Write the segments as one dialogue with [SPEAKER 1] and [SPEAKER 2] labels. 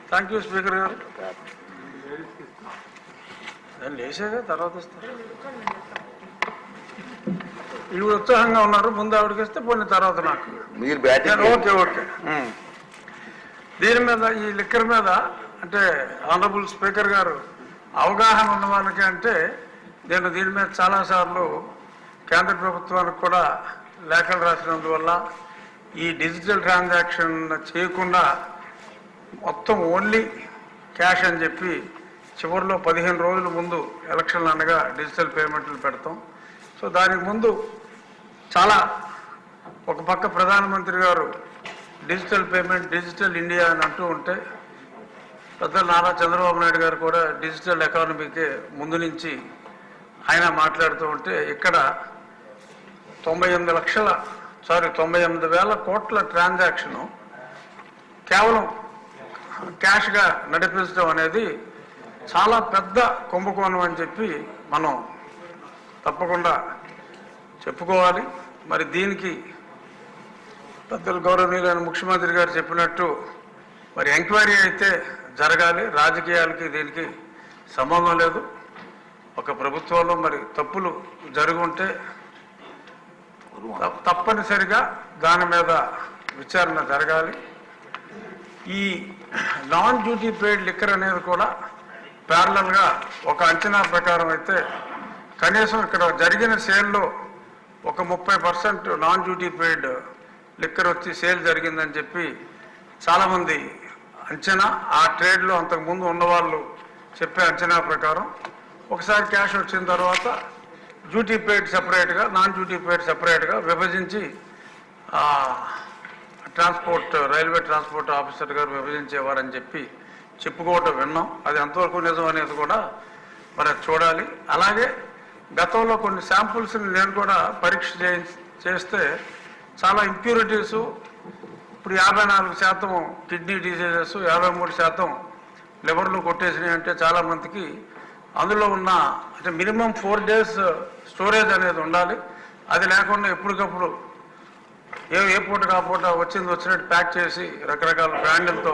[SPEAKER 1] Thank you speaker గారు. నేను లేచాగా తర్వాత ఇస్తాను. ఇవి ఉత్సాహంగా ఉన్నారు, ముందు ఆవిడకి ఇస్తే పోయిన తర్వాత నాకు
[SPEAKER 2] మీరు బ్యాటింగ్.
[SPEAKER 1] Okay okay. దీని మీద ఈ లిక్కర్ మీద అంటే ఆనరబుల్ స్పీకర్ గారు అవగాహన ఉన్న వాళ్ళకి అంటే నేను దీని మీద చాలాసార్లు కేంద్ర ప్రభుత్వానికి కూడా లేఖలు రాసినందువల్ల ఈ డిజిటల్ ట్రాన్సాక్షన్ చేయకుండా మొత్తం ఓన్లీ క్యాష్ అని చెప్పి చివరిలో 15 రోజుల ముందు ఎలక్షన్లు అనగా డిజిటల్ పేమెంట్లు పెడతాం. సో దానికి ముందు చాలా ఒక పక్క ప్రధానమంత్రి గారు డిజిటల్ పేమెంట్, డిజిటల్ ఇండియా అని అంటూ ఉంటే పెద్దలు నారా చంద్రబాబు నాయుడు గారు కూడా డిజిటల్ ఎకానమీకి ముందు నుంచి ఆయన మాట్లాడుతూ ఉంటే ఇక్కడ 98,000 కోట్ల ట్రాన్సాక్షను కేవలం క్యాష్గా నడిపించడం అనేది చాలా పెద్ద కుంభకోణం అని చెప్పి మనం తప్పకుండా చెప్పుకోవాలి. మరి దీనికి పెద్దలు గౌరవనీయులైన ముఖ్యమంత్రి గారు చెప్పినట్టు మరి ఎంక్వైరీ అయితే జరగాలి. రాజకీయాలకి దీనికి సంబంధం లేదు. ఒక ప్రభుత్వంలో మరి తప్పులు జరుగుంటే తప్పనిసరిగా దాని మీద విచారణ జరగాలి. ఈ నాన్ డ్యూటీ పెయిడ్ లిక్కర్ అనేది కూడా ప్యారలల్గా ఒక అంచనా ప్రకారం అయితే కనీసం ఇక్కడ జరిగిన సేల్లో ఒక 30% నాన్ డ్యూటీ పెయిడ్ లిక్కర్ వచ్చి సేల్ జరిగిందని చెప్పి చాలామంది అంచనా. ఆ ట్రేడ్లో అంతకుముందు ఉన్నవాళ్ళు చెప్పే అంచనా ప్రకారం ఒకసారి క్యాష్ వచ్చిన తర్వాత డ్యూటీ పెయిడ్ సపరేట్గా, నాన్ డ్యూటీ పెయిడ్ సపరేట్గా విభజించి రైల్వే ట్రాన్స్పోర్ట్ ఆఫీసర్ గారు విభజించేవారని చెప్పి చెప్పుకోవటం విన్నాం. అది ఎంతవరకు నిజం అనేది కూడా మరి చూడాలి. అలాగే గతంలో కొన్ని శాంపుల్స్ని నేను కూడా పరీక్ష చేస్తే చాలా ఇంప్యూరిటీసు, ఇప్పుడు 54% కిడ్నీ డిసీజెస్, 53% లివర్లు కొట్టేసినాయి అంటే చాలామందికి అందులో ఉన్న అంటే మినిమం 4 days స్టోరేజ్ అనేది ఉండాలి. అది లేకుండా ఎప్పటికప్పుడు ఏ పూట కాపూట వచ్చినట్టు ప్యాక్ చేసి రకరకాల బ్రాండ్లతో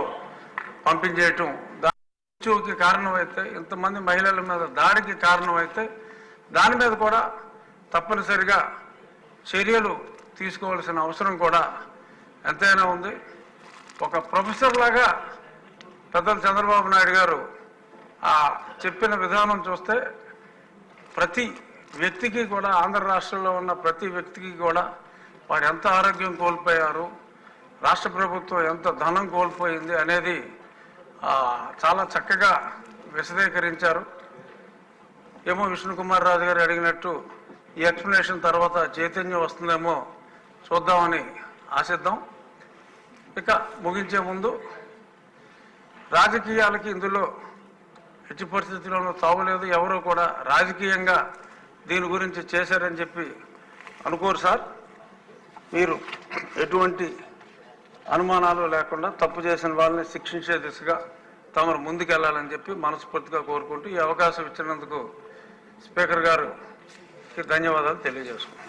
[SPEAKER 1] పంపించేయటం దానికి కారణమైతే, ఇంతమంది మహిళల మీద దాడికి కారణమైతే దాని మీద కూడా తప్పనిసరిగా చర్యలు తీసుకోవాల్సిన అవసరం కూడా ఎంతైనా ఉంది. ఒక ప్రొఫెసర్ లాగా పెద్దలు చంద్రబాబు నాయుడు గారు చెప్పిన విధానం చూస్తే ప్రతి వ్యక్తికి కూడా, ఆంధ్ర రాష్ట్రంలో ఉన్న ప్రతి వ్యక్తికి కూడా వారు ఎంత ఆరోగ్యం కోల్పోయారు, రాష్ట్ర ప్రభుత్వం ఎంత ధనం కోల్పోయింది అనేది చాలా చక్కగా విశదీకరించారు. ఏమో విష్ణుకుమార్ రాజు గారు అడిగినట్టు ఈ ఎక్స్ప్లెనేషన్ తర్వాత చైతన్యం వస్తుందేమో చూద్దామని ఆశిద్దాం. ఇక ముగించే ముందు రాజకీయాలకి ఇందులో ఎట్టి పరిస్థితుల్లోనూ తావులేదు. ఎవరో కూడా రాజకీయంగా దీని గురించి చేశారని చెప్పి అనుకోరు సార్. మీరు ఎటువంటి అనుమానాలు లేకుండా తప్పు చేసిన వాళ్ళని శిక్షించే దిశగా తమరు ముందుకెళ్లాలని చెప్పి మనస్ఫూర్తిగా కోరుకుంటూ ఈ అవకాశం ఇచ్చినందుకు స్పీకర్ గారికి ధన్యవాదాలు తెలియజేసుకుంటాం.